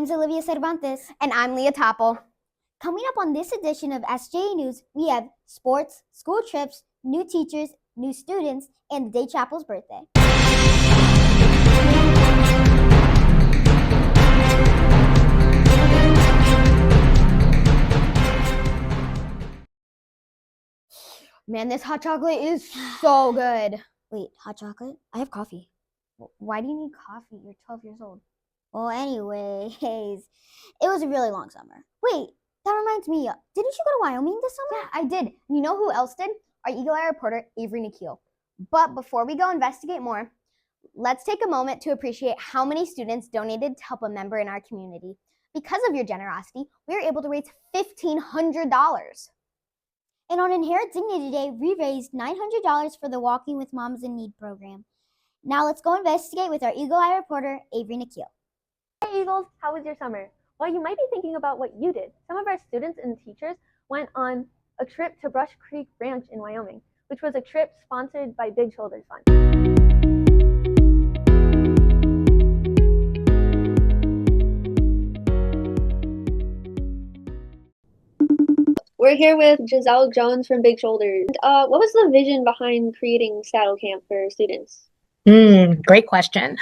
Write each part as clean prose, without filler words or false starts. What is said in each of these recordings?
I'm Olivia Cervantes. And I'm Leah Topple. Coming up on this edition of SJA News, we have sports, school trips, new teachers, new students, and the day Chapel's birthday. Man, this hot chocolate is so good. Wait, hot chocolate? I have coffee. Why do you need coffee? You're 12 years old. Well, anyways, it was a really long summer. Wait, that reminds me, didn't you go to Wyoming this summer? Yeah, I did. You know who else did? Our Eagle Eye reporter, Avery Nikhil. But before we go investigate more, let's take a moment to appreciate how many students donated to help a member in our community. Because of your generosity, we were able to raise $1,500. And on Inherent Dignity Day, we raised $900 for the Walking with Moms in Need program. Now let's go investigate with our Eagle Eye reporter, Avery Nikhil. Hey Eagles, how was your summer? Well, you might be thinking about what you did. Some of our students and teachers went on a trip to Brush Creek Ranch in Wyoming, which was a trip sponsored by Big Shoulders Fund. We're here with Giselle Jones from Big Shoulders. What was the vision behind creating Saddle Camp for students? Great question.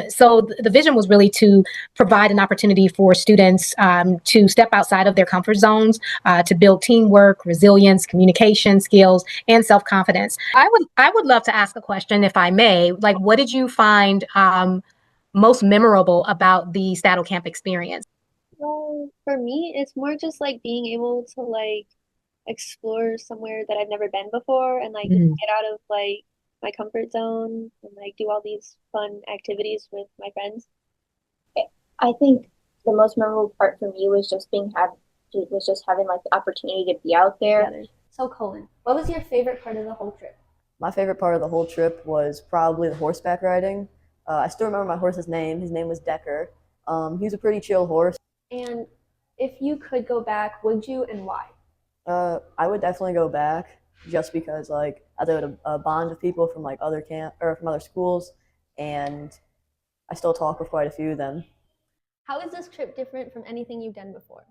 So the vision was really to provide an opportunity for students to step outside of their comfort zones, to build teamwork, resilience, communication skills, and self-confidence. I would love to ask a question, if I may. Like, what did you find most memorable about the Saddle Camp experience? Well, for me, it's more just like being able to like explore somewhere that I've never been before and like get out of like my comfort zone and like do all these fun activities with my friends. I think the most memorable part for me was just having like the opportunity to be out there. Together. So Colin, what was your favorite part of the whole trip? My favorite part of the whole trip was probably the horseback riding. I still remember my horse's name. His name was Decker. He was a pretty chill horse. And if you could go back, would you and why? I would definitely go back just because like I was able to bond with people from like other from other schools, and I still talk with quite a few of them. How is this trip different from anything you've done before?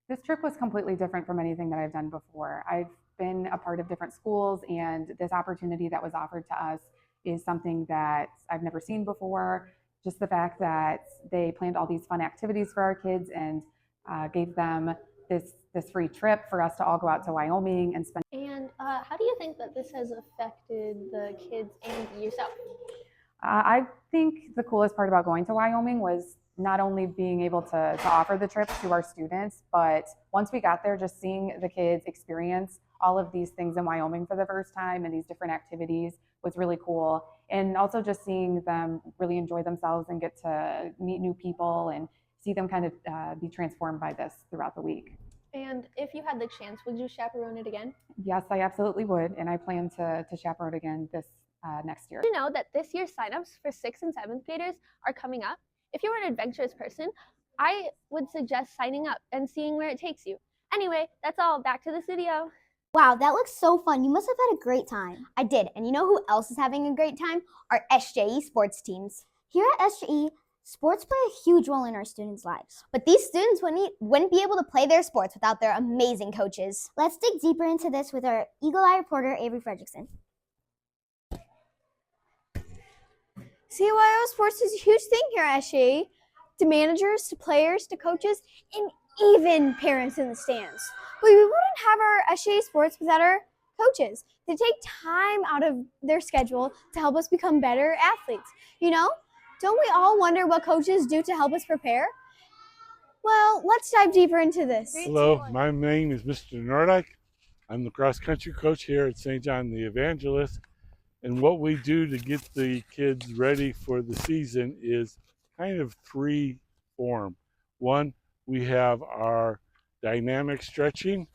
This trip was completely different from anything that I've done before. I've been a part of different schools, and this opportunity that was offered to us is something that I've never seen before. Just the fact that they planned all these fun activities for our kids and gave them this free trip for us to all go out to Wyoming and spend. And how do you think that this has affected the kids and yourself? I think the coolest part about going to Wyoming was not only being able to offer the trip to our students, but once we got there, just seeing the kids experience all of these things in Wyoming for the first time and these different activities was really cool. And also just seeing them really enjoy themselves and get to meet new people and see them kind of be transformed by this throughout the week. And if you had the chance, would you chaperone it again? Yes, I absolutely would. And I plan to chaperone again this next year. Did you know that this year's signups for 6th and 7th graders are coming up? If you're an adventurous person, I would suggest signing up and seeing where it takes you. Anyway, that's all. Back to the studio. Wow, that looks so fun. You must have had a great time. I did. And you know who else is having a great time? Our SJE sports teams. Here at SJE, sports play a huge role in our students' lives. But these students wouldn't be able to play their sports without their amazing coaches. Let's dig deeper into this with our Eagle Eye reporter, Avery Fredrickson. CYO sports is a huge thing here at SJE. To managers, to players, to coaches, and even parents in the stands. But we wouldn't have our SJE sports without our coaches. They take time out of their schedule to help us become better athletes. You know, don't we all wonder what coaches do to help us prepare? Well, let's dive deeper into this. Hello, my name is Mr. Nordyke. I'm the cross-country coach here at St. John the Evangelist. And what we do to get the kids ready for the season is kind of three form. One, we have our dynamic stretching.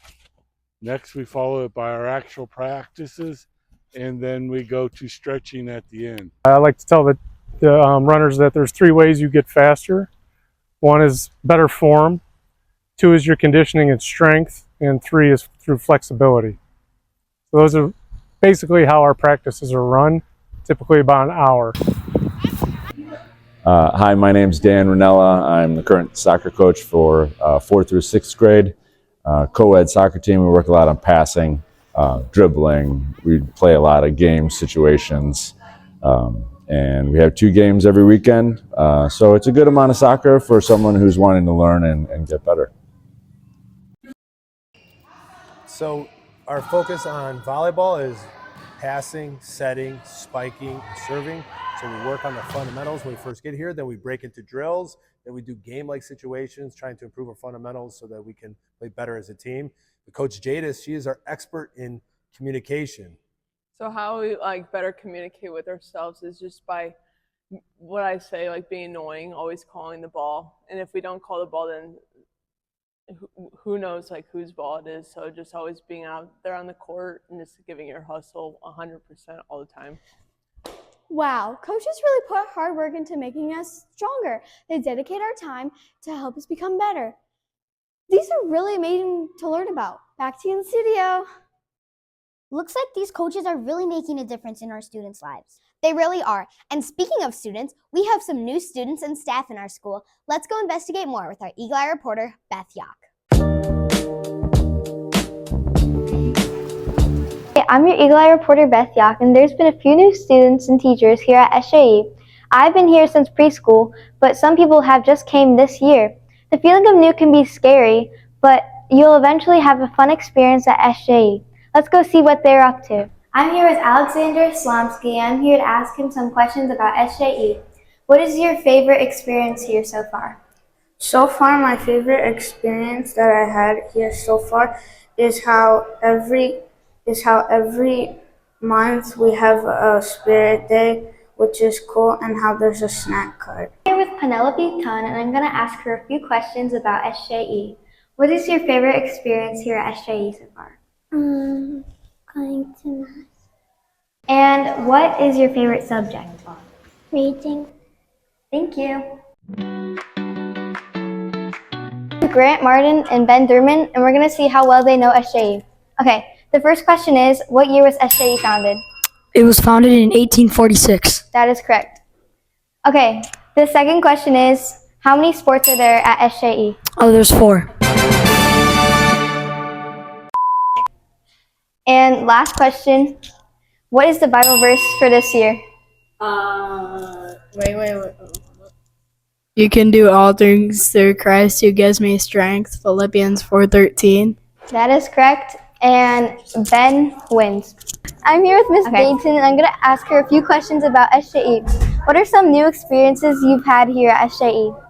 Next, we follow it by our actual practices, and then we go to stretching at the end. I like to tell the runners that there's three ways you get faster. One is better form, two is your conditioning and strength, and three is through flexibility. So those are basically how our practices are run, typically about an hour. Hi, my name's Dan Ranella. I'm the current soccer coach for 4th through 6th grade co-ed soccer team. We work a lot on passing, dribbling. We play a lot of game situations. And we have 2 games every weekend. So it's a good amount of soccer for someone who's wanting to learn and get better. So our focus on volleyball is passing, setting, spiking, and serving. So we work on the fundamentals when we first get here, then we break into drills, then we do game-like situations, trying to improve our fundamentals so that we can play better as a team. The Coach Jadis, she is our expert in communication. So how we better communicate with ourselves is just by what I say, being annoying, always calling the ball. And if we don't call the ball, then who knows whose ball it is. So just always being out there on the court and just giving your hustle 100% all the time. Wow, coaches really put hard work into making us stronger. They dedicate our time to help us become better. These are really amazing to learn about. Back to you in the studio. Looks like these coaches are really making a difference in our students' lives. They really are. And speaking of students, we have some new students and staff in our school. Let's go investigate more with our Eagle Eye reporter, Beth Yock. Hey, I'm your Eagle Eye reporter, Beth Yock, and there's been a few new students and teachers here at SJE. I've been here since preschool, but some people have just came this year. The feeling of new can be scary, but you'll eventually have a fun experience at SJE. Let's go see what they're up to. I'm here with Alexander Slomsky, and I'm here to ask him some questions about SJE. What is your favorite experience here so far? So far, my favorite experience that I had here so far is how every month we have a spirit day, which is cool, and how there's a snack cart. I'm here with Penelope Tunn, and I'm going to ask her a few questions about SJE. What is your favorite experience here at SJE so far? Going to math. And what is your favorite subject? Reading. Thank you. Grant Martin and Ben Durman, and we're going to see how well they know SJE. Okay, the first question is, what year was SJE founded? It was founded in 1846. That is correct. Okay, the second question is, how many sports are there at SJE? Oh, there's 4. And last question, what is the Bible verse for this year? Wait. You can do all things through Christ who gives me strength. Philippians 4:13. That is correct. And Ben wins. I'm here with Miss Bateson, and I'm going to ask her a few questions about SJE. What are some new experiences you've had here at SJE?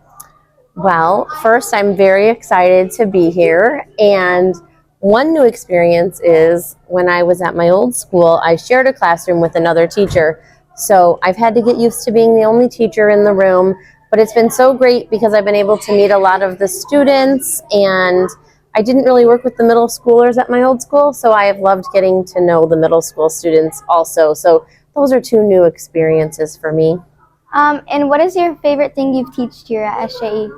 Well, first, I'm very excited to be here. And one new experience is when I was at my old school, I shared a classroom with another teacher. So I've had to get used to being the only teacher in the room. But it's been so great because I've been able to meet a lot of the students, and I didn't really work with the middle schoolers at my old school, so I have loved getting to know the middle school students also. So those are 2 new experiences for me. And what is your favorite thing you've taught here at SJE?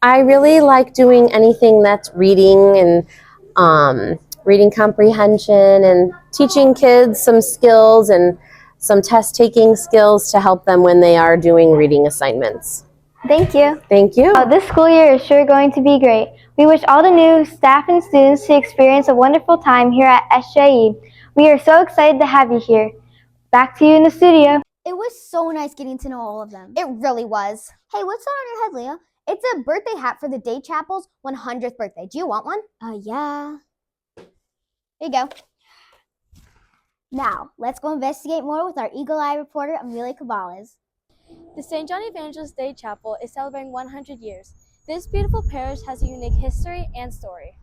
I really like doing anything that's reading and reading comprehension and teaching kids some skills and some test-taking skills to help them when they are doing reading assignments. Thank you. Thank you. This school year is sure going to be great. We wish all the new staff and students to experience a wonderful time here at SJE. We are so excited to have you here. Back to you in the studio. It was so nice getting to know all of them. It really was. Hey, what's that on your head, Leah? It's a birthday hat for the Day Chapel's 100th birthday. Do you want one? Yeah. Here you go. Now, let's go investigate more with our Eagle Eye reporter, Amelia Cabales. The St. John Evangelist Day Chapel is celebrating 100 years. This beautiful parish has a unique history and story.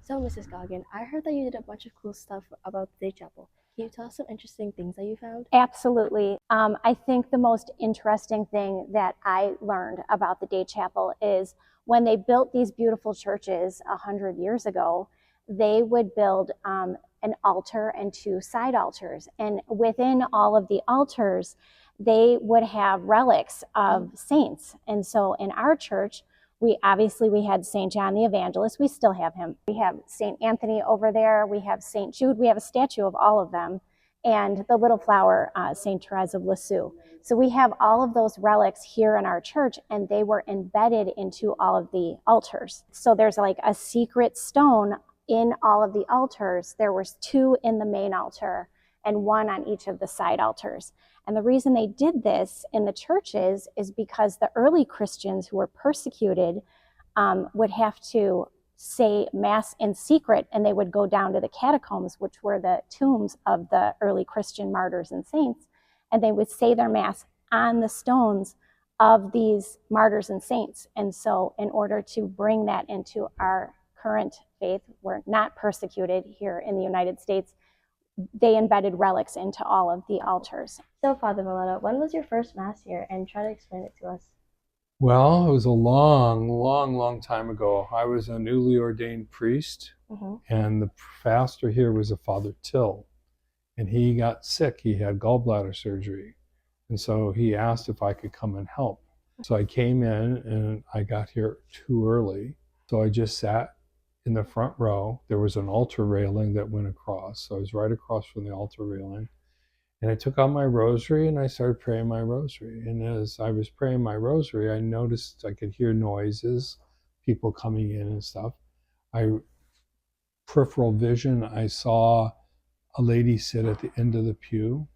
So, Mrs. Goggin, I heard that you did a bunch of cool stuff about the Day Chapel. Can you tell us some interesting things that you found? Absolutely. I think the most interesting thing that I learned about the Day Chapel is when they built these beautiful churches 100 years ago, they would build an altar and 2 side altars. And within all of the altars, they would have relics of saints. And so in our church, we had St. John the Evangelist. We still have him. We have St. Anthony over there. We have St. Jude. We have a statue of all of them. and the little flower, St. Therese of Lisieux. So we have all of those relics here in our church, and they were embedded into all of the altars. So there's like a secret stone in all of the altars. There was 2 in the main altar and 1 on each of the side altars. And the reason they did this in the churches is because the early Christians who were persecuted would have to say Mass in secret, and they would go down to the catacombs, which were the tombs of the early Christian martyrs and saints, and they would say their Mass on the stones of these martyrs and saints. And so in order to bring that into our current faith, we're not persecuted here in the United States, they embedded relics into all of the altars. So, Father Valletta, when was your first Mass here? And try to explain it to us. Well, it was a long time ago. I was a newly ordained priest, and the pastor here was a Father Till, and he got sick. He had gallbladder surgery, and so he asked if I could come and help. So I came in, and I got here too early, so I just sat in the front row. There was an altar railing that went across, so I was right across from the altar railing. And I took out my rosary and I started praying my rosary. And as I was praying my rosary, I noticed I could hear noises, people coming in and stuff. Peripheral vision, I saw a lady sit at the end of the pew.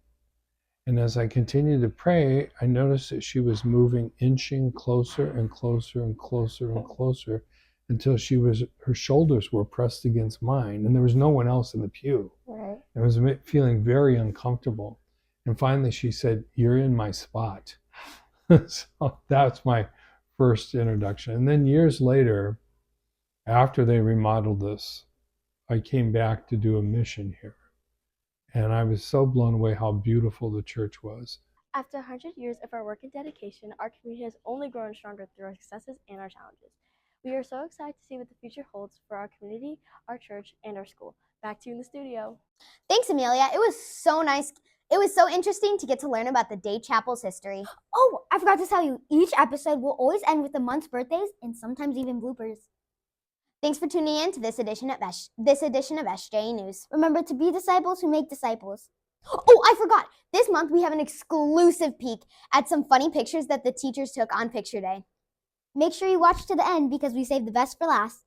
And as I continued to pray, I noticed that she was moving, inching closer and closer and closer and closer until her shoulders were pressed against mine, and there was no one else in the pew. Right. I was feeling very uncomfortable. And finally she said, "You're in my spot." So that's my first introduction. And then years later, after they remodeled this, I came back to do a mission here. And I was so blown away how beautiful the church was. After 100 years of our work and dedication, our community has only grown stronger through our successes and our challenges. We are so excited to see what the future holds for our community, our church, and our school. Back to you in the studio. Thanks, Amelia. It was so nice. It was so interesting to get to learn about the Day Chapel's history. Oh, I forgot to tell you, each episode will always end with the month's birthdays and sometimes even bloopers. Thanks for tuning in to this edition of SJ News. Remember to be disciples who make disciples. Oh, I forgot. This month we have an exclusive peek at some funny pictures that the teachers took on Picture Day. Make sure you watch to the end because we saved the best for last.